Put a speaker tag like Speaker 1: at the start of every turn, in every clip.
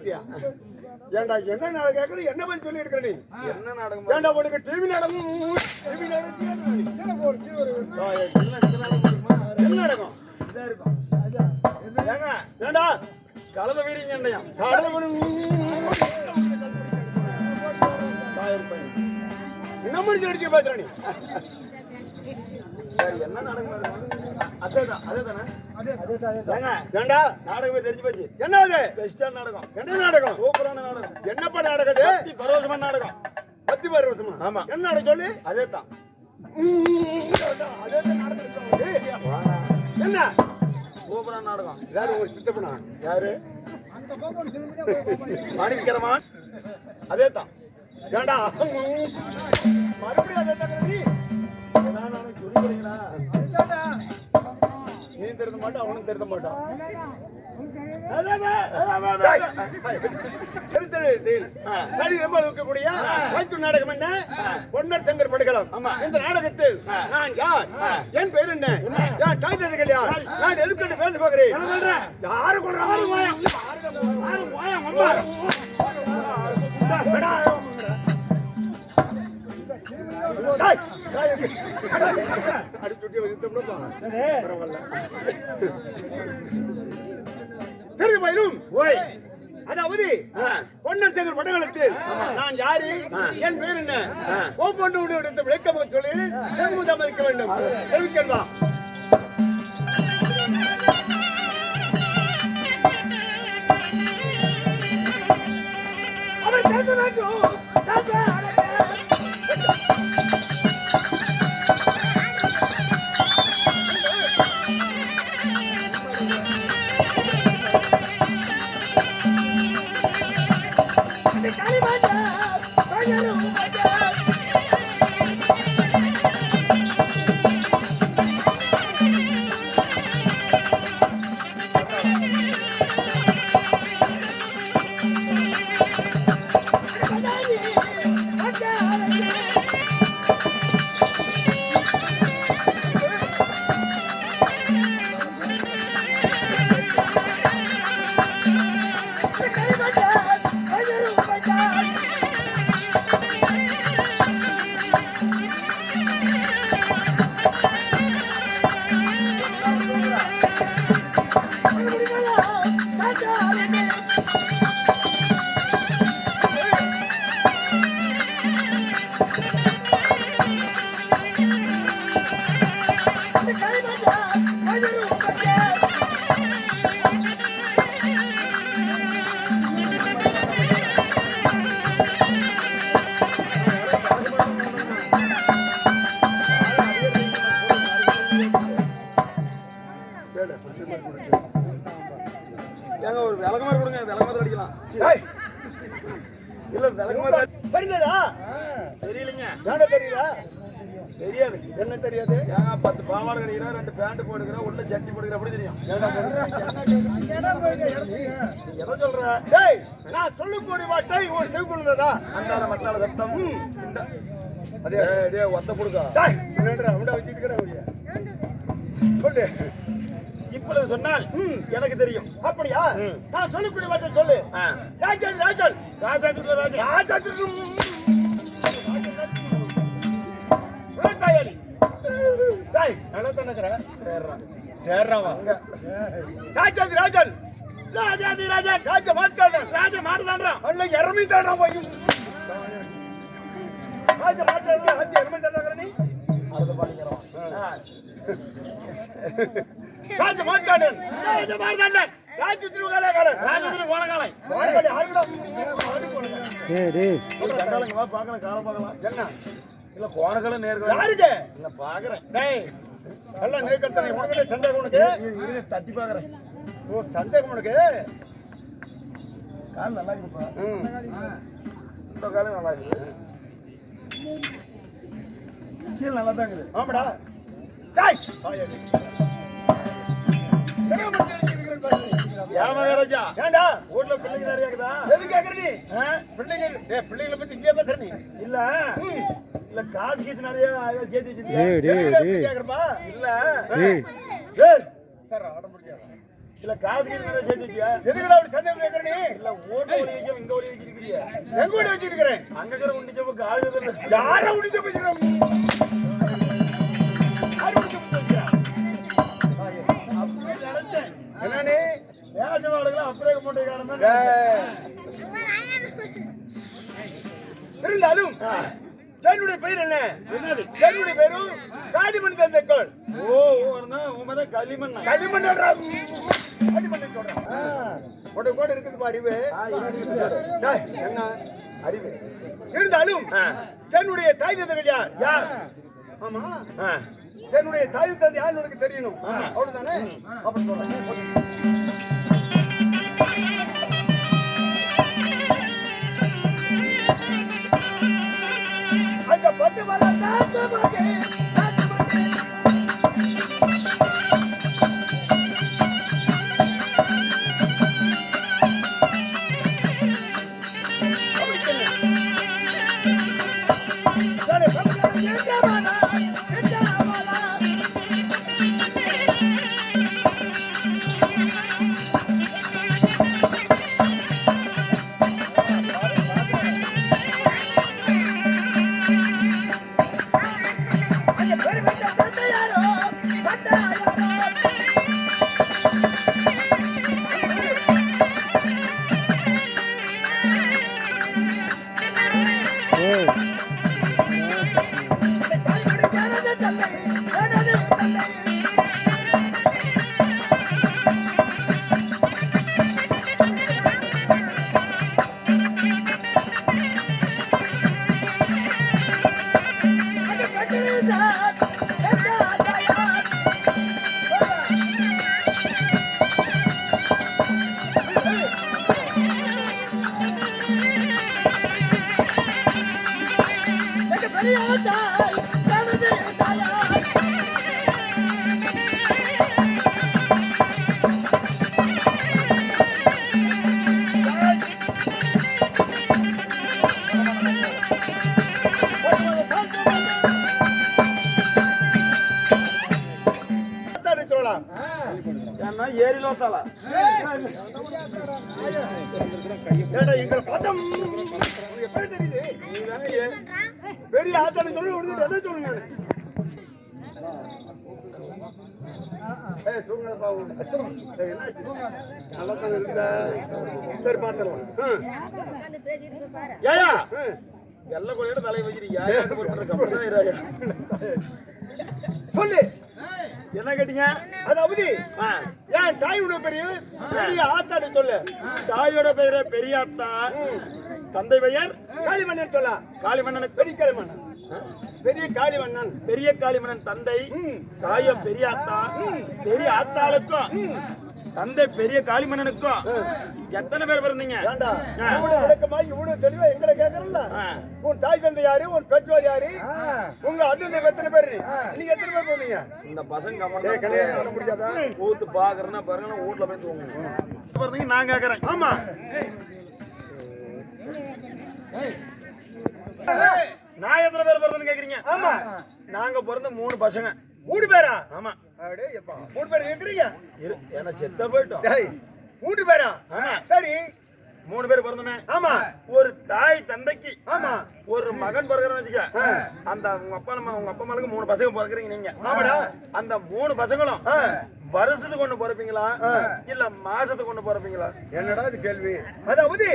Speaker 1: பாத்தியா ஏண்டா என்ன நாடகம் கேக்குற என்ன பண்ணி சொல்லி எடுக்கிற நீ
Speaker 2: என்ன நாடகம்
Speaker 1: ஏண்டா உனக்கு டிவி நாடகம் என்ன நாடகம்
Speaker 2: இதா இருக்கும் ஏங்க
Speaker 1: ஏண்டா
Speaker 2: கலத வீரிங்கண்டையா
Speaker 1: என்ன மனுஷன் அடிச்சு பாத்துற நீ
Speaker 2: சரி என்ன நாடகம் அதேதான் அதேதானே ஏங்க
Speaker 1: ஏண்டா
Speaker 2: நாடகமே தெரிஞ்சு போச்சு
Speaker 1: என்ன அது
Speaker 2: பெஸ்டான நாடகம்
Speaker 1: என்ன நாடகம்
Speaker 2: சூப்பரான நாடகம்
Speaker 1: என்னப்பா நாடகம் இது
Speaker 2: பரவசமான நாடகம்
Speaker 1: 10 வருஷமா
Speaker 2: ஆமா
Speaker 1: என்ன நாடகம் சொல்லு
Speaker 2: அதேதான்
Speaker 1: அதேதான் நாடகம் என்ன
Speaker 2: சூப்பரான நாடகம்
Speaker 1: யாரு உங்க சித்தப்பனா
Speaker 2: யாரு மாணிக்கரமான் அதேதான்
Speaker 1: ஏண்டா மறுபடியும் அதேதான் நீ நீ தெரிந்த மாட்டோம் அவனும் தெரிந்த மாட்டான் நாடகம் என்ன பொன்னர் சங்கர் படுகளம் இந்த நாடகத்தில் நான் யார் என் பேர் என்ன யார் டாக்டர்கள் யார் நான் எதுக்கு பேச போகிறேன் யாரு அடிச்சுட்டி வச்சுட்டோம்னா பரவாயில்ல தெரிஞ்சு போயிடும் ஓய் அதாவது பொன்னர் சேகர் படங்களத்தில் நான் யாரு என் பேர் என்ன ஒவ்வொன்று விளக்கம் சொல்லி செல்வதம் இருக்க வேண்டும் தெரிவிக்கா அவர் பேச வேண்டும்
Speaker 2: ஒரு விளக்கமாறு கொடுங்க விளக்கமாறு அடிக்கலாம் இல்ல விளக்கமாறு
Speaker 1: தெரிஞ்சதா
Speaker 2: தெரியலங்க
Speaker 1: வேண்டாம் தெரியுதா
Speaker 2: தெரியாது
Speaker 1: என்ன தெரியாது
Speaker 2: ஏங்க 10 பாவாடை கடிக்கிறேன் 2 பேண்ட் போட்டுக்கிறேன் உள்ள சட்டி போட்டுக்கிறேன் அப்படி தெரியும் எதை சொல்ற
Speaker 1: டேய் நான் சொல்லக்கூடிய வார்த்தை ஒரு செவிக்குள்ளதா
Speaker 2: அந்தால மத்தால சத்தம் அதே டே ஒத்த கொடுக்க
Speaker 1: டேய் என்னடா அவட வச்சிட்டு இருக்கற சொல்லு
Speaker 2: இப்பொழுது சொன்னால் எனக்கு தெரியும்
Speaker 1: அப்படியா நான் சொல்லக்கூடிய வார்த்தை சொல்லு ராஜன் ராஜன்
Speaker 2: ராஜாதிரி ராஜா
Speaker 1: ராஜாதிரி ராஜாயலி டேய் நல்லா தனக்கற சேர்றவா ராஜாதிரி ராஜன் ராஜாதிரி ராஜா ராஜா மாட்டான் ராஜா மாட்டான்டா அல்ல எரமிட்டான்டா போய் ராஜா மாட்டான்டா ராஜா எரமிட்டான்டா நீ
Speaker 2: அடுத்த பாலிங்கறோம்
Speaker 1: ராஜா மாட்டான் ராஜா மாட்டான் ராஜாதிரி கோலகாலன் ராஜாதிரி கோலகாலன் கோலகாலன் ஆடுடா டேய்
Speaker 2: கண்டாலங்க வா பார்க்கலாம் கால பார்க்கலாம் என்ன இல்ல கோணகல நேர்ல
Speaker 1: யாருக்கு
Speaker 2: இல்ல பாக்குறேன்
Speaker 1: டேய் எல்லாம் நேர்கட்டனை உனக்கு சந்தேகம் உனக்கு
Speaker 2: இரு தட்டி பாக்குறேன்
Speaker 1: ஓ சந்தேகம் உனக்கு
Speaker 2: கால் நல்லா இருக்குப்பா இந்த கால் நல்லா இருக்கு கீழ் நல்லா தான் இருக்குது
Speaker 1: ஆமாடா டேய்
Speaker 2: மகாராஜா
Speaker 1: ஏண்டா
Speaker 2: ஊர்ல பிள்ளைங்க நிறைய இருக்குதா
Speaker 1: எது கேக்குற நீ பிள்ளைங்க பிள்ளைங்களை பத்தி இங்கே பேசுற நீ
Speaker 2: இல்ல இல்ல காசு கீச்சு நிறைய சேர்த்து வச்சிருக்கீங்க
Speaker 1: கேக்குறப்பா
Speaker 2: இல்ல
Speaker 1: சார் ஆட முடியாது
Speaker 2: இல்ல காசு சேர்த்துக்கியா?
Speaker 1: எதுக்குடா அப்படி சந்தேகம் கேட்கற நீ?
Speaker 2: இல்ல ஓட்ட ஒளி வைக்க இங்க ஒளி வச்சிருக்கிறியா?
Speaker 1: எங்க கூட வச்சிருக்கிறேன்?
Speaker 2: அங்க இருக்கிற உண்டிச்சப்ப காசு
Speaker 1: யார உண்டிச்ச வச்சிருக்கோம்? யார உண்டிச்ச வச்சிருக்கா?
Speaker 2: அப்படியே நினைச்சேன்.
Speaker 1: என்னனே?
Speaker 2: வேஷவாடுகள் அப்படியே போட்டு காரணம்.
Speaker 1: இருந்தாலும் என்னுடைய பெயர் என்ன?
Speaker 2: என்னது?
Speaker 1: என்னுடைய பேரும் காளிமணி தந்தைக்கோள்.
Speaker 2: ஓ உன் களிமண்.
Speaker 1: களிமண் சொல்றேன். ஒரு கோடு இருக்குது பா அறிவு. என்ன அறிவு? இருந்தாலும் என்னுடைய தாய் தந்தைகள் யார்? யார்? ஆமா, என்னுடைய தாய் தந்தை யார் உனக்கு தெரியணும். அவ்வளவுதானே? அப்படி சொல்றேன். அங்க பத்து மலை தாத்து மகே
Speaker 2: ஏரியில ஓத்தாளா?
Speaker 1: எங்களை பார்த்தா பெரிய ஆத்தான சொல்லி என்ன சொல்லுங்க? சரி பாத்துருவோம்.
Speaker 2: ஏயா வெள்ள கோயில தலை வச்சிருக்கியா?
Speaker 1: சொல்லு,
Speaker 2: என்ன கேட்டீங்க?
Speaker 1: அதாவது ஏன் தாயோட பெரிய பெரிய ஆத்தான்னு சொல்லு.
Speaker 2: தாயோட பெயர பெரியாத்தா, தந்தை பெயர்
Speaker 1: காளிமன்னன் சொல்ல.
Speaker 2: காளிமன்னனுக்கு
Speaker 1: பெரிய காளிமன்னன், பெரிய காளிமன்னன்,
Speaker 2: பெரிய காளிமன்னன் தந்தை, தாயோ பெரியாத்தா. பெரிய ஆத்தாளுக்கும் தந்தை பெரிய காளிமன்னனுக்கும் எத்தனை பேர் பிறந்தீங்க?
Speaker 1: விளக்கமா இவ்வளவு தெளிவா எங்களை கேட்கறல. உன் தாய் தந்தை யாரு? உன் பெற்றோர் யாரு? உங்க அண்ணன் எத்தனை பேரு? நீங்க எத்தனை பேர் போனீங்க?
Speaker 2: இந்த பசங்க
Speaker 1: முடியாதா?
Speaker 2: கூத்து பாக்குறேன்னா பாருங்க, வீட்டுல போய் தூங்குங்க. நான் கேக்குறேன்.
Speaker 1: ஆமா,
Speaker 2: நான் எத்தனை பேர் பிறந்தேன்னு கேக்குறீங்க?
Speaker 1: ஆமா,
Speaker 2: நாங்க பிறந்த 3 பசங்க.
Speaker 1: 3 பேரா?
Speaker 2: ஆமா.
Speaker 1: 3 பேர் கேக்குறீங்க?
Speaker 2: ஏன்னா செத்த போயிட்டோம்.
Speaker 1: 3 பேரா? சரி,
Speaker 2: 3 பேர் பிறந்தோமே.
Speaker 1: ஆமா,
Speaker 2: ஒரு தாய் தந்தைக்கு
Speaker 1: ஆமா
Speaker 2: ஒரு மகன் பிறகுறன்னு வச்சுக்க. அந்த உங்க அப்பா அம்மாளுக்கு 3 பசங்க பிறகுறீங்க நீங்க.
Speaker 1: ஆமாடா.
Speaker 2: அந்த 3 பசங்களும் வருஷத்துக்கு ஒண்ணு பிறப்பீங்களா இல்ல மாசத்துக்கு ஒண்ணு பிறப்பீங்களா?
Speaker 1: என்னடா இது கேள்வி? அதாவது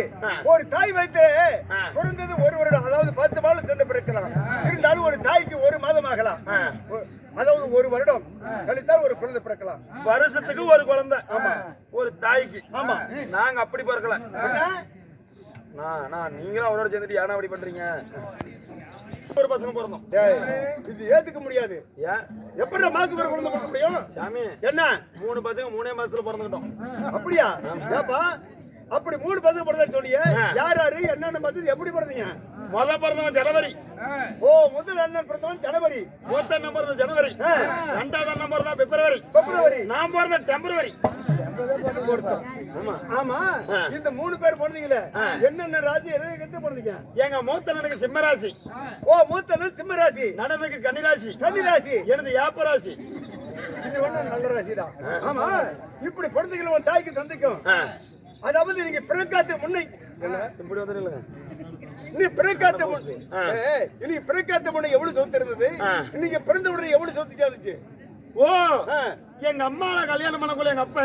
Speaker 1: ஒரு தாய் வயிற்று குறைந்தது 1 வருடம், அதாவது 10 மாதம் சென்று பிறக்கலாம். இருந்தாலும் ஒரு தாய்க்கு 1 மாதம் ஆகலாம். அதாவது 1 வருடம் கழித்தால் ஒரு குழந்தை பிறக்கலாம்.
Speaker 2: வருஷத்துக்கு ஒரு குழந்தை. ஆமா, ஒரு தாய்க்கு. ஆமா, நாங்க அப்படி பிறக்கல. நீங்களும் அவரோட சேர்ந்துட்டு ஏன்னா அப்படி பண்றீங்க? ஒரு பசங்க பிறந்தோம்.
Speaker 1: இது ஏத்துக்க முடியாது.
Speaker 2: ஏன்?
Speaker 1: எப்படி மாசத்துக்கு ஒரு குழந்தை பிறக்க முடியும்?
Speaker 2: சாமி,
Speaker 1: என்ன
Speaker 2: 3 பசங்க 3 மாசத்துல பிறந்துட்டோம்.
Speaker 1: அப்படியா? ஏப்பா அப்படி 3 பசங்க பிறந்தா சொல்லியே, யார் யாரு என்னென்ன பார்த்து எப்படி பிறந்தீங்க?
Speaker 2: முத பிறந்தவன் ஜனவரி.
Speaker 1: ஓ, முதல் அண்ணன் பிறந்தவன் ஜனவரி.
Speaker 2: மூத்த அண்ணன் பிறந்த ஜனவரி. ரெண்டாவது அண்ணன் பிறந்தா பிப்ரவரி. நான் பிறந்த டெம்பரவரி.
Speaker 1: ஆமா, இந்த 3 பேர் பிறந்தீங்களே, என்னென்ன ராசி என்ன பிறந்தீங்க?
Speaker 2: எங்க மூத்த அண்ணனுக்கு சிம்ம ராசி.
Speaker 1: ஓ, மூத்த அண்ணன் சிம்ம ராசி.
Speaker 2: நடனுக்கு கன்னி ராசி.
Speaker 1: கன்னி ராசி.
Speaker 2: எனது யாப்ப ராசி.
Speaker 1: இது ஒண்ணும் நல்ல ராசிதான். ஆமா, இப்படி பிறந்தீங்களா உன் தாய்க்கு தந்தைக்கும்? அதாவது நீங்க பிறக்காத முன்னை
Speaker 2: இப்படி வந்துருங்க.
Speaker 1: நீ பிறக்காத முன்னை நீ பிறக்காத முன்னை எவ்வளவு சொத்து இருந்தது? நீங்க பிறந்த உடனே எவ்வளவு சொத்து சேர்ந்துச்சு?
Speaker 2: ஓ, எங்க அம்மாவை கல்யாணம் பண்ணக்குள்ள எங்க அப்பா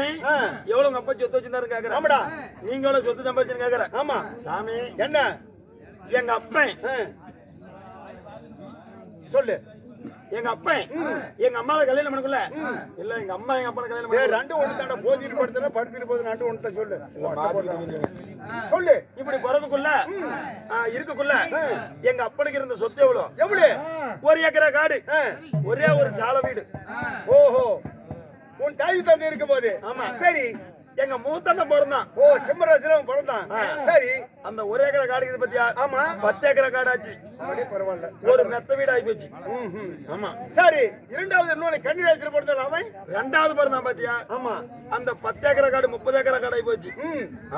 Speaker 2: எவ்வளவு உங்க அப்பா சொத்து வச்சிருந்தாரு கேக்குறேன்.
Speaker 1: ஆமாடா.
Speaker 2: நீங்க எவ்வளவு சொத்து சம்பாதிச்சுன்னு கேக்குறேன்.
Speaker 1: ஆமா
Speaker 2: சாமி,
Speaker 1: என்ன
Speaker 2: எங்க அப்பா
Speaker 1: சொல்லு.
Speaker 2: எங்க அப்பா எங்க அம்மாவை கல்யாணம் பண்ணக்குள்ள இல்ல, எங்க அம்மா எங்க அப்பா கல்யாணம் பண்ண
Speaker 1: ரெண்டு ஒண்ணு தாண்டா. போதிட்டு படுத்தா படுத்துட்டு போது ரெண்டு ஒண்ணு தான் சொல்லு.
Speaker 2: சொல்லு. இப்படி பிறகுக்குள்ள இருக்குக்குள்ள எங்க அப்பனுக்கு இருந்த சொத்து எவ்வளவு?
Speaker 1: எவ்வளவு?
Speaker 2: 1 ஏக்கரா காடு, ஒரே ஒரு சாலை வீடு.
Speaker 1: ஓஹோ, உன் தாய் தந்தை இருக்கும் போது.
Speaker 2: ஆமா.
Speaker 1: சரி,
Speaker 2: எங்க மூத்தண்ணன் பிறந்தான்.
Speaker 1: ஓ, சிம்மராசில பிறந்தான். சரி,
Speaker 2: அந்த 1 ஏக்கரா காடு இது பத்தியா?
Speaker 1: ஆமா,
Speaker 2: 10 ஏக்கரா காடு ஆச்சு.
Speaker 1: அப்படியே பரவாயில்ல.
Speaker 2: ஒரு மெத்த வீடு ஆகி போச்சு. ஆமா.
Speaker 1: சரி, இரண்டாவது இன்னொரு கன்னிராசில பிறந்தான் அவன்.
Speaker 2: ரெண்டாவது பிறந்தான் பாத்தியா?
Speaker 1: ஆமா,
Speaker 2: அந்த 10 ஏக்கரா காடு 30 ஏக்கரா காடு ஆகி போச்சு.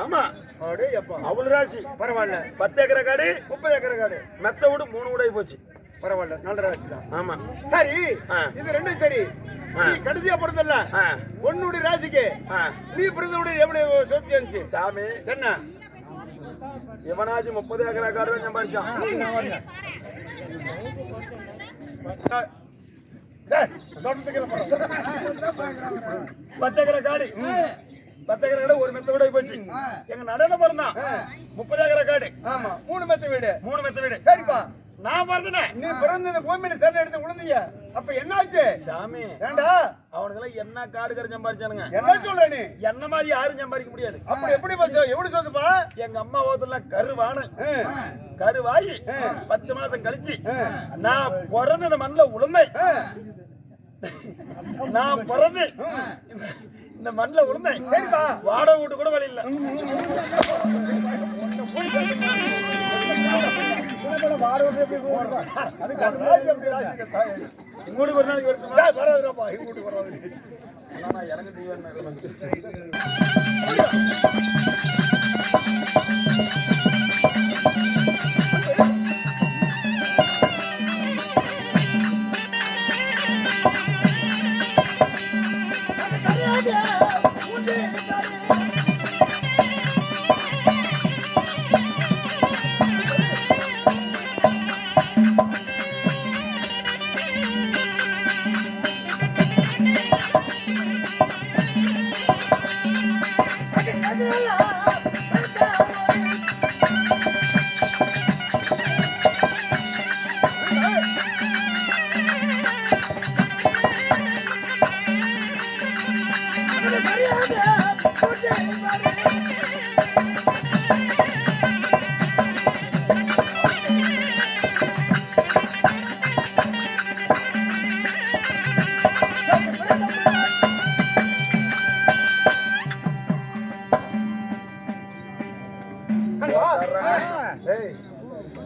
Speaker 2: ஆமா.
Speaker 1: அப்படியே எப்பா
Speaker 2: அவள் ராசி.
Speaker 1: பரவாயில்ல.
Speaker 2: 10 ஏக்கரா காடு
Speaker 1: 30 ஏக்கரா காடு,
Speaker 2: மெத்த வீடு 3 வீடு ஆகி போச்சு.
Speaker 1: பரவாயில்ல, நல்ல ராசி தான்.
Speaker 2: ஆமா.
Speaker 1: சரி, இது ரெண்டும் சரி. நீ கடைசியா பிறந்தல்ல, உன்னுடைய ராசிக்கு நீ பிறந்தவுடைய எவ்வளவு சொத்து இருந்துச்சு?
Speaker 2: சாமி,
Speaker 1: என்ன
Speaker 2: இவனாச்சு 30 ஏக்கரா காடு தான் சம்பாதிச்சான். 10 ஏக்கரா காடு 10 ஏக்கரா காடு ஒரு மெத்த வீடு ஆகி போச்சு. எங்க நடன பிறந்தான் 30 ஏக்கரா காடு.
Speaker 1: ஆமா, 3 மெத்த வீடு.
Speaker 2: 3 மெத்த வீடு.
Speaker 1: சரிப்பா,
Speaker 2: நான் பிறந்தேன்.
Speaker 1: நீ பிறந்தது பூமியில சேர்ந்து எடுத்து விழுந்தீங்க. அப்ப என்ன ஆச்சு?
Speaker 2: சாமி,
Speaker 1: ஏண்டா
Speaker 2: அவனுக்கு என்ன காடு கரை சம்பாதிச்சானுங்க?
Speaker 1: என்ன சொல்ற நீ?
Speaker 2: என்ன மாதிரி யாரும் சம்பாதிக்க முடியாது.
Speaker 1: அப்படி எப்படி பஸ் எப்படி சொல்லுப்பா?
Speaker 2: எங்க அம்மா ஓத்துல கருவான கருவாயி 10 மாசம் கழிச்சு நான் பிறந்த மண்ணில் உளுந்தேன். நான் பிறந்து இந்த மண்ணில் உளுந்தேன்.
Speaker 1: சரிப்பா,
Speaker 2: வாடகை வீட்டு கூட வழி இல்ல. உங்களுக்கு ஒரு நாளைக்கு
Speaker 1: வராதுப்பா, இங்கூட்டு வராது.
Speaker 2: இறங்க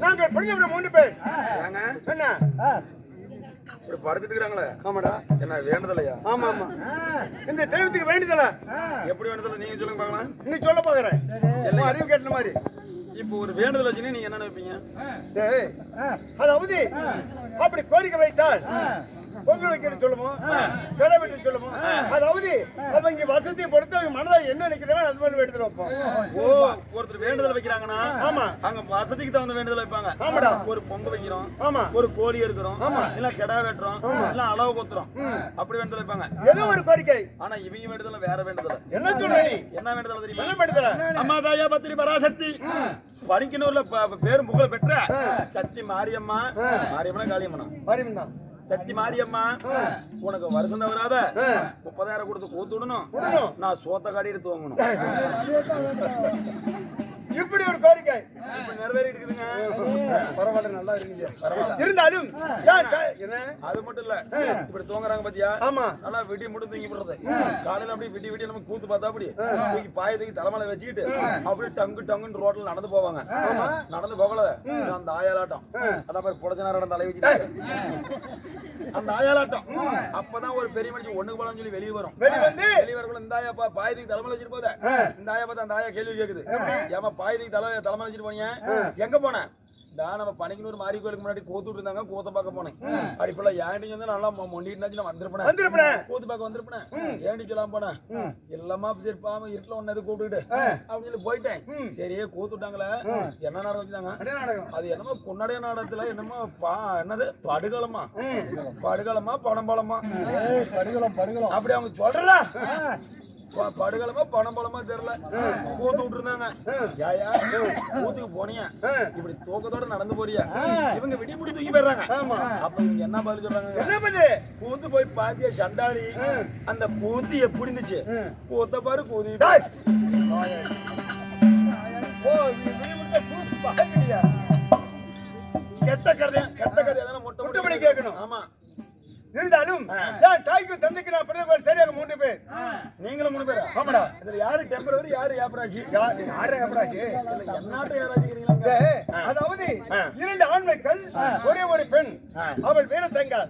Speaker 1: நாங்கள் பிடிச்ச 3 பேர் என்ன
Speaker 2: இப்படி படுத்துட்டு இருக்காங்களே?
Speaker 1: ஆமாடா.
Speaker 2: என்ன வேண்டுதலையா?
Speaker 1: ஆமா ஆமா, இந்த தெய்வத்துக்கு வேண்டுதல.
Speaker 2: எப்படி வேண்டுதல நீங்க சொல்லுங்க பார்க்கலாம்.
Speaker 1: நீ சொல்ல பாக்குறேன், அறிவு கேட்ட மாதிரி.
Speaker 2: இப்போ ஒரு வேண்டுதல் வச்சுன்னு நீங்க என்ன நினைப்பீங்க?
Speaker 1: அதாவது அப்படி கோரிக்கை வைத்தால் பொங்கல் வைக்கிறது சொல்லுவோம், கடை வெட்டி சொல்லுவோம். அதாவது அவங்க வசதியை பொறுத்து அவங்க மனதை என்ன நினைக்கிறாங்க அது மாதிரி வேண்டுதல் வைப்போம்.
Speaker 2: ஓ, ஒருத்தர் வேண்டுதல் வைக்கிறாங்கன்னா
Speaker 1: ஆமா,
Speaker 2: அங்க வசதிக்கு தகுந்த வேண்டுதல் வைப்பாங்க.
Speaker 1: ஆமாடா.
Speaker 2: ஒரு பொங்கல் வைக்கிறோம்,
Speaker 1: ஆமா,
Speaker 2: ஒரு கோழி எடுக்கிறோம்,
Speaker 1: ஆமா,
Speaker 2: இல்ல கிடா வெட்டுறோம், இல்ல அளவு கொத்துறோம், அப்படி வேண்டுதல் வைப்பாங்க.
Speaker 1: ஏதோ ஒரு கோரிக்கை.
Speaker 2: ஆனா இவங்க வேண்டுதல் வேற வேண்டுதல்.
Speaker 1: என்ன சொல்ற நீ?
Speaker 2: என்ன வேண்டுதல் தெரியுமா?
Speaker 1: என்ன வேண்டுதல்?
Speaker 2: அம்மா தாயா பத்திரி பராசக்தி பணிக்கனூர்ல பேரும் புகழ பெற்ற சக்தி மாரியம்மா. மாரியம்மனா காளியம்மனா?
Speaker 1: மாரியம்மன் தான்.
Speaker 2: சக்தி மாரியம்மா, உனக்கு வருஷம் தவறாத 30,000 கொடுத்து கூத்து விடணும். நான் சோத்த காடி எடுத்து வாங்கணும்.
Speaker 1: இப்படி ஒரு கோரிக்கை
Speaker 2: இப்ப நிறைவேறி இருக்குதுங்க.
Speaker 1: பரவாயில்ல, நல்லா இருக்கீங்க. இருந்தாலும்
Speaker 2: அது மட்டும் இல்ல, இப்படி தூங்குறாங்க பாத்தியா?
Speaker 1: ஆமா,
Speaker 2: நல்லா விடி மட்டும் தூங்கி போடுறது. காலையில அப்படியே விடி விடி நம்ம கூத்து பார்த்தா அப்படி தூக்கி பாய தூக்கி தலைமையில வச்சுக்கிட்டு அப்படியே டங்கு டங்குன்னு ரோட்ல நடந்து போவாங்க. நடந்து போகல அந்த ஆயாலாட்டம், அதான் போய் புடச்ச நேரம் தலை வச்சுட்டு அந்த ஆயாலாட்டம். அப்பதான் ஒரு பெரிய மனுஷன் ஒண்ணுக்கு போலாம் சொல்லி வெளியே வரும். வெளியே வரக்குள்ள இந்த ஆயா பாய தூக்கி தலைமையில வச்சுட்டு போத இந்த ஆயா பார்த்தா அந்த ஆயா கேள்வி கேக்குது, ஏமா பாய தூக்கி தலைமையில வச்சுட்டு போனீங்க, எங்க போன? நம்ம பனைக்கு மாரி கோயிலுக்கு முன்னாடி கோத்து இருந்தாங்க கோத்த பார்க்க போனேன் அடிப்பெல்லாம் ஏன்டி வந்து நல்லா மொண்டிட்டு நான் வந்திருப்பேன் கோத்து பார்க்க வந்திருப்பேன் ஏன்டி சொல்லாம போனேன் எல்லாமா சரிப்பாம இருட்டுல ஒன்னு கூப்பிட்டுட்டு அப்படின்னு போயிட்டேன் சரியே கோத்து விட்டாங்களே என்ன நாடகம் வச்சுட்டாங்க அது என்னமோ பொன்னாடைய நாடகத்துல என்னமோ என்னது படுகளமா பணம்பழமா அப்படி அவங்க சொல்றா படுகளமா பணம்பழமா தெரியல கூத்து விட்டு இருந்தாங்க யாயா கூத்துக்கு போனியா இப்படி தூக்கத்தோட நடந்து போறியா இவங்க விடி முடி தூக்கி போயிடுறாங்க அப்ப இவங்க என்ன பதில் சொல்றாங்க கூத்து போய் பாத்தியா சண்டாளி அந்த கூத்து எப்படி இருந்துச்சு கூத்த பாரு கூதி கெட்ட கதை மொட்டை கேட்கணும் ஆமா இருந்தாலும் தாய்க்கு தந்தைக்கு நான் பிறந்த சரியாக 3 பேர் நீங்களும் 3 பேரா ஆமாடா இதுல யாரு டெம்பரவரி யாரு ஏப்ராஜி யாரு ஏப்ராஜி என்னாட்ட யாராஜிக்கிறீங்களா அதாவது 2 ஆண்மைகள் ஒரே ஒரு பெண் அவள் வீரத்தங்கா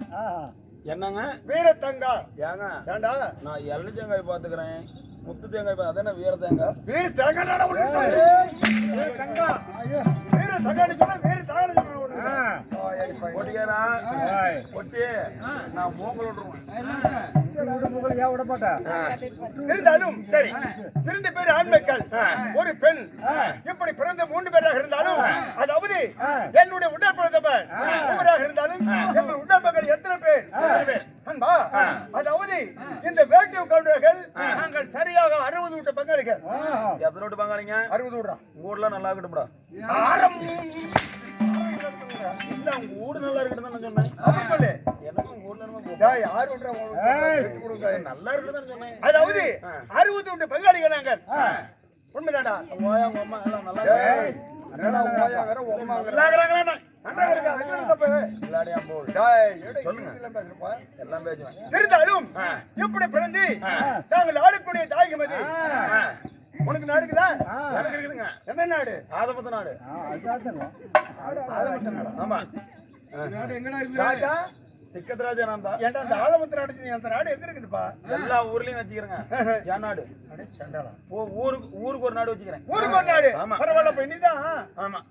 Speaker 2: என்னங்க வீரத்தங்கா ஏங்க ஏண்டா நான் எள்ளு தேங்காய் பாத்துக்கிறேன் முத்து தேங்காய் அதான வீர தேங்காய் வீர தேங்காய் இருந்தாலும் சரி 2 பேர் ஆண்மைகள் ஒரு பெண் இப்படி பிறந்த 3 பேராக இருந்தாலும் அதாவது என்னுடைய உடற்பழத்தவர் இருந்தாலும் எங்கள் உடற்பகள் எத்தனை பேர் அன்பா அதாவது இந்த வேட்டிவ் கவுண்டர்கள் நாங்கள் சரியாக 60 வீட்டு பங்காளிகள் எத்தனை வீட்டு பங்காளிங்க 60 வீடா ஊர்ல நல்லா இருக்கட்டும்டா இல்ல உங்க ஊடு நல்லா இருக்கட்டும் நான் சொன்னேன் சொல்லு எனக்கு ஊர்ல நல்லா இருக்கட்டும் சொன்னேன் அதாவது 60 வீட்டு பங்காளிகள் நாங்கள் உண்மைதாடா உங்க அம்மா எல்லாம் நல்லா இருந்தாலும் எப்படி பிறந்து நாங்கள் ஆடக்கூடிய தாயகம் அது உனக்கு நாடுக்குதா இருக்குதுங்க என்ன நாடு ஆதமத்த நாடு ஆமா திக்கத்ராஜா நான்தா ஏன்டா அந்த ஆதமத்த நாடு அந்த நாடு எங்க இருக்குதுப்பா எல்லா ஊர்லயும் வச்சுக்கிறேங்க என் நாடு ஊருக்கு ஒரு நாடு வச்சுக்கிறேன் ஊருக்கு ஒரு நாடு ஆமா பரவாயில்ல இப்ப இன்னிதான் ஆமா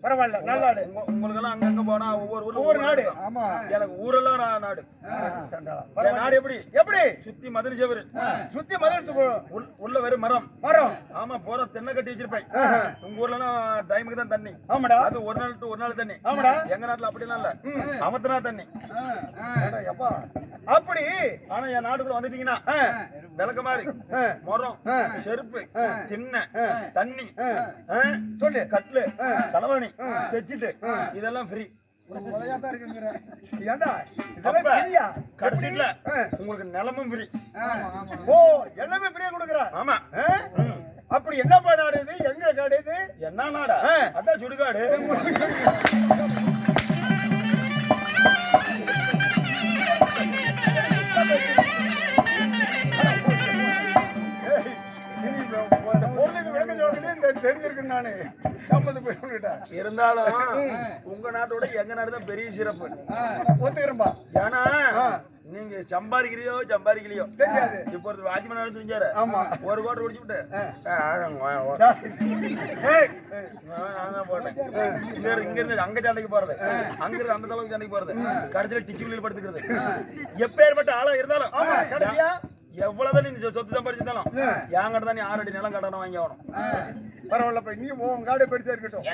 Speaker 2: பரவாயில்ல நல்ல நாடு உங்களுக்கு எல்லாம் அங்கங்க போனா ஒவ்வொரு நாடு ஆமா எனக்கு ஊரெல்லாம் நாடு நாடு எப்படி சுத்தி மதுரை செவரு சுத்தி மதுரை உள்ள வெறும் மரம் ஆமா போற தென்னை கட்டி வச்சிருப்பேன் உங்க ஊர்ல டைமுக்கு தான் தண்ணி ஆமாடா அது ஒரு நாள் டு ஒரு நாள் தண்ணி ஆமாடா எங்க நாட்டுல அப்படிலாம் இல்ல அமர்த்தனா தண்ணி அப்படி ஆனா என் நாட்டுக்குள்ள வந்துட்டீங்கன்னா விளக்க மாதிரி மரம் செருப்பு தின்ன தண்ணி சொல்லு கட்லு தலைவாணி வச்சுட்டு இதெல்லாம் ஃப்ரீ கடைசியில உங்களுக்கு நிலமும் ஃப்ரீ ஓ எல்லாமே ஃப்ரீயா கொடுக்குறா ஆமா அப்படி என்னப்பா நாடு இது எங்க காடு இது என்ன நாடா அதான் சுடுகாடு தெரிஞ்சிருக்கு நானு இருந்தாலும் உங்க நாட்டோட எங்க நாடு தான் பெரிய சிறப்பு ஒத்துக்கிறப்பா ஏன்னா நீங்க சம்பாதிக்கலையோ தெரியாது இப்ப ஒரு வாட்ச்மேன் செஞ்சாரு ஆமா ஒரு கோட்டை குடிச்சு விட்டு இங்க இருந்து அங்க சண்டைக்கு போறது அங்க இருந்து அந்த அளவுக்கு சண்டைக்கு போறது கடைசியில டிச்சுக்குள்ள படுத்துக்கிறது எப்பேற்பட்ட ஆளா இருந்தாலும் எவ்வளவுதான் நீ சொத்து சம்பாதிச்சிருந்தாலும் என்கிட்ட தான் நீ 6 அடி நிலம் கடனை வாங்கி ஆகணும் பரவாயில்ல நீ உன் காடு பெருசா இருக்கட்டும்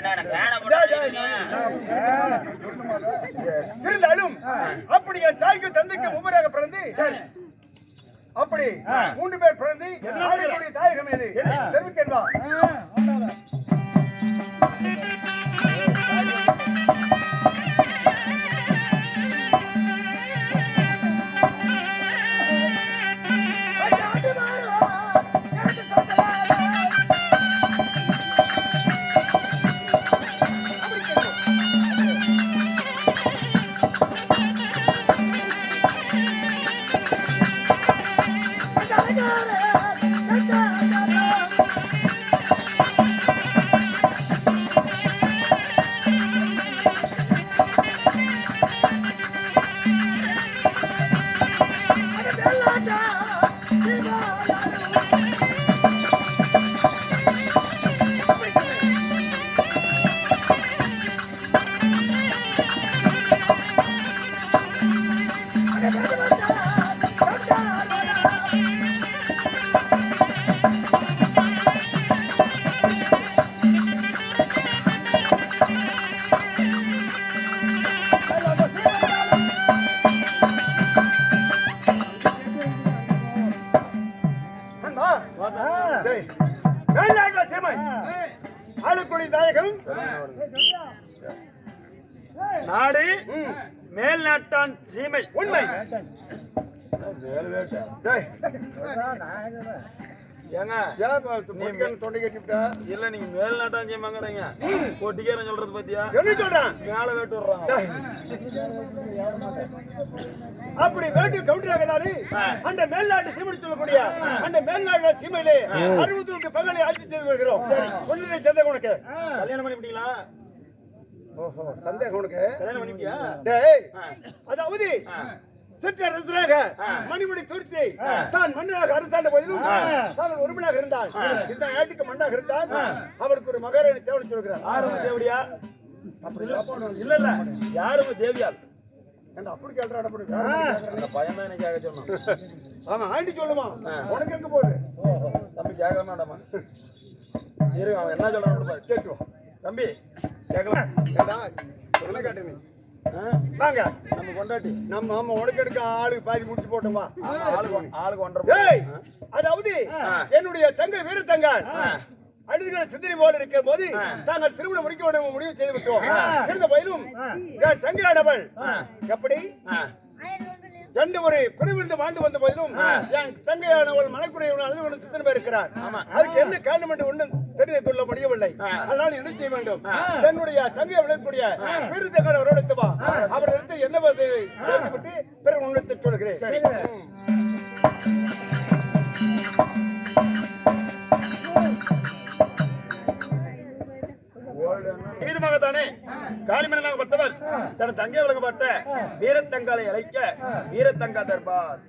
Speaker 2: இருந்தாலும் அப்படி என் தாய்க்கு தந்தைக்கு ஒவ்வொருவராக பிறந்து அப்படி 3 பேர் பிறந்து தாயகம் எது தெரிவிக்கிறதா
Speaker 1: ஆளக்கூடிய தாயகம்
Speaker 2: நாடு
Speaker 1: ம்,
Speaker 2: மேல்நாட்டான் சீமை.
Speaker 1: உண்மை. டேய்,
Speaker 2: ஏங்க
Speaker 1: ஏன் பொட்டிக்காரன் தொண்டை கட்டிவிட்டா?
Speaker 2: இல்ல நீங்க மேல்நாட்டான் சீமைங்கிறீங்க, கொட்டிக்காரன் சொல்றது பத்தியா?
Speaker 1: என்ன சொல்றான்?
Speaker 2: மேல வேட்டு விடுறாங்க.
Speaker 1: டேய், அப்படி வேட்டு கவுண்டராக அந்த மேல்நாட்டு சீமை சொல்லக்கூடிய அந்த மேல்நாட்டு சீமையிலே 61 பகலை ஆட்சி செய்து வருகிறோம். ஒன்றினை சந்தேகம் உனக்கு?
Speaker 2: கல்யாணம் பண்ணிவிட்டீங்களா?
Speaker 1: ஓஹோ, சந்தேகம் உனக்கு?
Speaker 2: கல்யாணம் பண்ணிட்டியா?
Speaker 1: டேய், அதாவது சிற்றரசராக மணிமணி துருத்தி தான் மன்னராக அரசாண்ட போதிலும் தான் ஒருமனாக இருந்தான். இந்த நாட்டுக்கு மன்னாக இருந்தான். அவருக்கு ஒரு மகாராணி தேவனை சொல்கிறார்.
Speaker 2: யாரும் தேவடியா?
Speaker 1: அப்படி
Speaker 2: இல்ல இல்ல, யாரும் தேவியால்.
Speaker 1: ஏண்டா அப்படி கேட்கறான்? அப்படி
Speaker 2: அந்த பையன் தான் எனக்கு கேட்க சொன்னான்.
Speaker 1: ஆமா, ஆண்டி சொல்லுமா? உனக்கு எங்க போகுது?
Speaker 2: தம்பி கேட்க வேண்டாமா? இரு, அவன் என்ன சொல்றான்னு
Speaker 1: கேட்டுவா
Speaker 2: தம்பி கேட்கலாம்.
Speaker 1: ஏண்டா என்ன கேட்டு நீ? வாங்க,
Speaker 2: நம்ம கொண்டாட்டி
Speaker 1: நம்ம ஆமா உனக்கு எடுக்க ஆளுக்கு பாதி முடிச்சு போட்டோம். வா,
Speaker 2: ஆளுக்கு ஒன்றரை.
Speaker 1: ஏய், அதாவது என்னுடைய தங்கை வீர தங்காள் அழுதுகளை சிந்தனை போல இருக்கும் போது தாங்கள் திருமணம் முடிக்க முடிவு செய்து விட்டோம். இருந்த போதிலும் என் தங்கையானவள் எப்படி ரெண்டு ஒரு குறைவிருந்து வாழ்ந்து வந்த போதிலும் என் தங்கையானவள் மனக்குறையுடன் அழுது கொண்டு சிந்தனை இருக்கிறார். அதுக்கு என்ன காரணம் என்று ஒன்றும் தெரிந்து கொள்ள முடியவில்லை. அதனால் என்ன செய்ய வேண்டும்? தன்னுடைய தங்கையை விடக்கூடிய வீர தங்காள் அவரோடு வா. அவரிடத்து என்ன விட்டு பிறகு உன்னிடத்தில் சொல்கிறேன்.
Speaker 2: தானே காளிமணனாகப்பட்டவர் தன் தங்கை வழங்கப்பட்ட வீரத்தங்காலை அழைக்க வீரத்தங்கா தர்பார்